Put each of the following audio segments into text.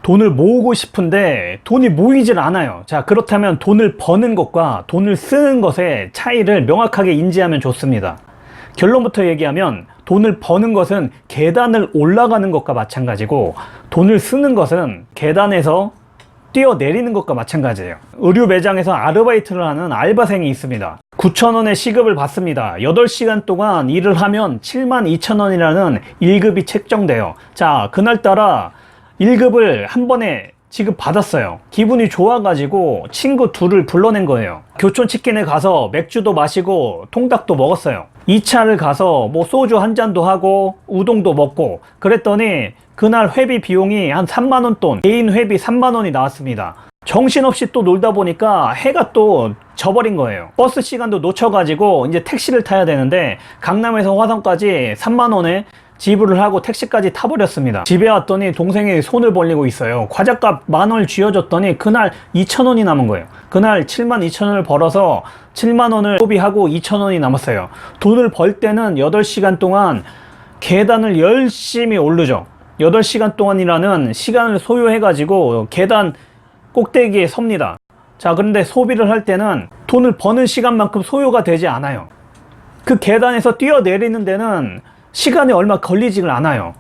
돈을 모으고 싶은데 돈이 모이질 않아요. 자, 그렇다면 돈을 버는 것과 돈을 쓰는 것의 차이를 명확하게 인지하면 좋습니다. 결론부터 얘기하면 돈을 버는 것은 계단을 올라가는 것과 마찬가지고, 돈을 쓰는 것은 계단에서 뛰어내리는 것과 마찬가지예요. 의류 매장에서 아르바이트를 하는 알바생이 있습니다. 9,000원의 시급을 받습니다. 8시간 동안 일을 하면 72,000원이라는 1급이 책정돼요. 자, 그날따라 1급을 한 번에 지급받았어요. 기분이 좋아가지고 친구 둘을 불러낸 거예요. 교촌치킨에 가서 맥주도 마시고 통닭도 먹었어요. 2차를 가서 뭐 소주 한 잔도 하고 우동도 먹고 그랬더니 그날 회비 비용이 한 3만원 돈, 개인 회비 3만원이 나왔습니다. 정신없이 또 놀다 보니까 해가 또 져버린 거예요. 버스 시간도 놓쳐가지고 이제 택시를 타야 되는데 강남에서 화성까지 3만원에 지불을 하고 택시까지 타버렸습니다. 집에 왔더니 동생이 손을 벌리고 있어요. 과자값 10,000원을 쥐어줬더니 그날 2,000원이 남은 거예요. 그날 72,000원을 벌어서 7만원을 소비하고 2,000원이 남았어요. 돈을 벌 때는 8시간 동안 계단을 열심히 오르죠. 8시간 동안이라는 시간을 소요해가지고 계단 꼭대기에 섭니다. 자, 그런데 소비를 할 때는 돈을 버는 시간만큼 소요가 되지 않아요. 그 계단에서 뛰어내리는 데는 시간이 얼마 걸리지를 않아요.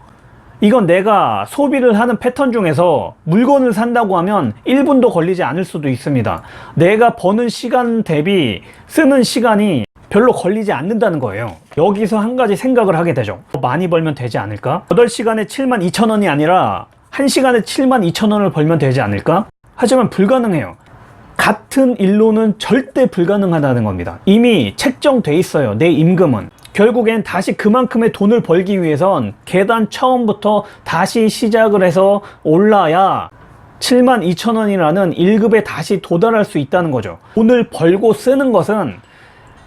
이건 내가 소비를 하는 패턴 중에서 물건을 산다고 하면 1분도 걸리지 않을 수도 있습니다. 내가 버는 시간 대비 쓰는 시간이 별로 걸리지 않는다는 거예요. 여기서 한 가지 생각을 하게 되죠. 많이 벌면 되지 않을까? 8시간에 72,000원이 아니라 1시간에 72,000원을 벌면 되지 않을까? 하지만 불가능해요. 같은 일로는 절대 불가능하다는 겁니다. 이미 책정돼 있어요. 내 임금은. 결국엔 다시 그만큼의 돈을 벌기 위해선 계단 처음부터 다시 시작을 해서 올라야 72,000원이라는 1급에 다시 도달할 수 있다는 거죠. 돈을 벌고 쓰는 것은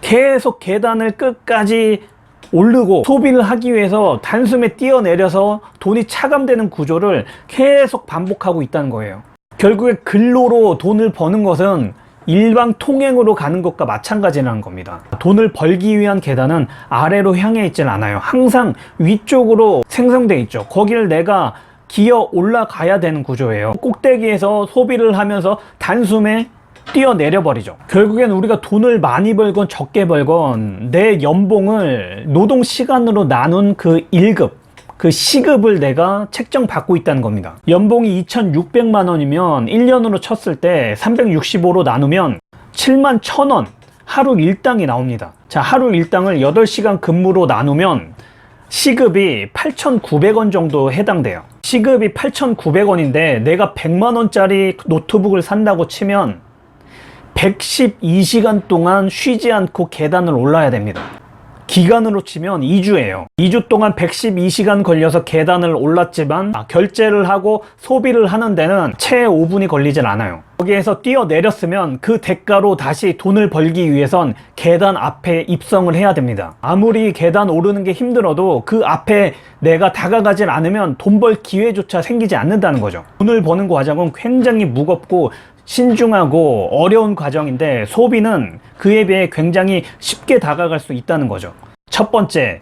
계속 계단을 끝까지 오르고 소비를 하기 위해서 단숨에 뛰어내려서 돈이 차감되는 구조를 계속 반복하고 있다는 거예요. 결국에 근로로 돈을 버는 것은 일방 통행으로 가는 것과 마찬가지라는 겁니다. 돈을 벌기 위한 계단은 아래로 향해 있질 않아요. 항상 위쪽으로 생성돼 있죠. 거기를 내가 기어 올라가야 되는 구조예요. 꼭대기에서 소비를 하면서 단숨에 뛰어내려 버리죠. 결국엔 우리가 돈을 많이 벌건 적게 벌건 내 연봉을 노동 시간으로 나눈 그 1급, 그 시급을 내가 책정받고 있다는 겁니다. 연봉이 2,600만 원이면 1년으로 쳤을 때 365로 나누면 71,000원 하루 일당이 나옵니다. 자, 하루 일당을 8시간 근무로 나누면 시급이 8,900원 정도 해당돼요. 시급이 8,900원인데 내가 100만 원짜리 노트북을 산다고 치면 112시간 동안 쉬지 않고 계단을 올라야 됩니다. 기간으로 치면 2주예요. 2주 동안 112시간 걸려서 계단을 올랐지만 결제를 하고 소비를 하는 데는 채 5분이 걸리질 않아요. 거기에서 뛰어내렸으면 그 대가로 다시 돈을 벌기 위해선 계단 앞에 입성을 해야 됩니다. 아무리 계단 오르는 게 힘들어도 그 앞에 내가 다가가질 않으면 돈 벌 기회조차 생기지 않는다는 거죠. 돈을 버는 과정은 굉장히 무겁고 신중하고 어려운 과정인데 소비는 그에 비해 굉장히 쉽게 다가갈 수 있다는 거죠. 첫 번째,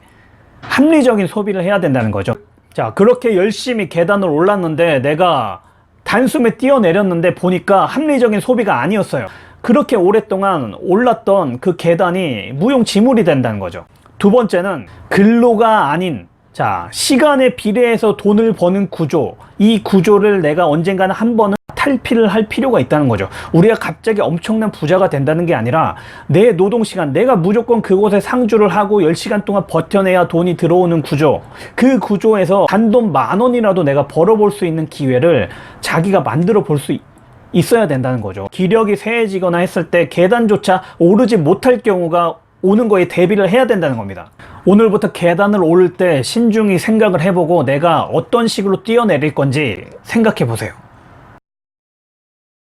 합리적인 소비를 해야 된다는 거죠. 자, 그렇게 열심히 계단을 올랐는데 내가 단숨에 뛰어내렸는데 보니까 합리적인 소비가 아니었어요. 그렇게 오랫동안 올랐던 그 계단이 무용지물이 된다는 거죠. 두 번째는 근로가 아닌, 자, 시간에 비례해서 돈을 버는 구조, 이 구조를 내가 언젠가는 한 번은 탈피를 할 필요가 있다는 거죠. 우리가 갑자기 엄청난 부자가 된다는 게 아니라 내 노동시간, 내가 무조건 그곳에 상주를 하고 10시간 동안 버텨내야 돈이 들어오는 구조, 그 구조에서 단돈 10,000원이라도 내가 벌어볼 수 있는 기회를 자기가 만들어 볼 수 있어야 된다는 거죠. 기력이 쇠해지거나 했을 때 계단조차 오르지 못할 경우가 오는 거에 대비를 해야 된다는 겁니다. 오늘부터 계단을 오를 때 신중히 생각을 해보고 내가 어떤 식으로 뛰어내릴 건지 생각해 보세요.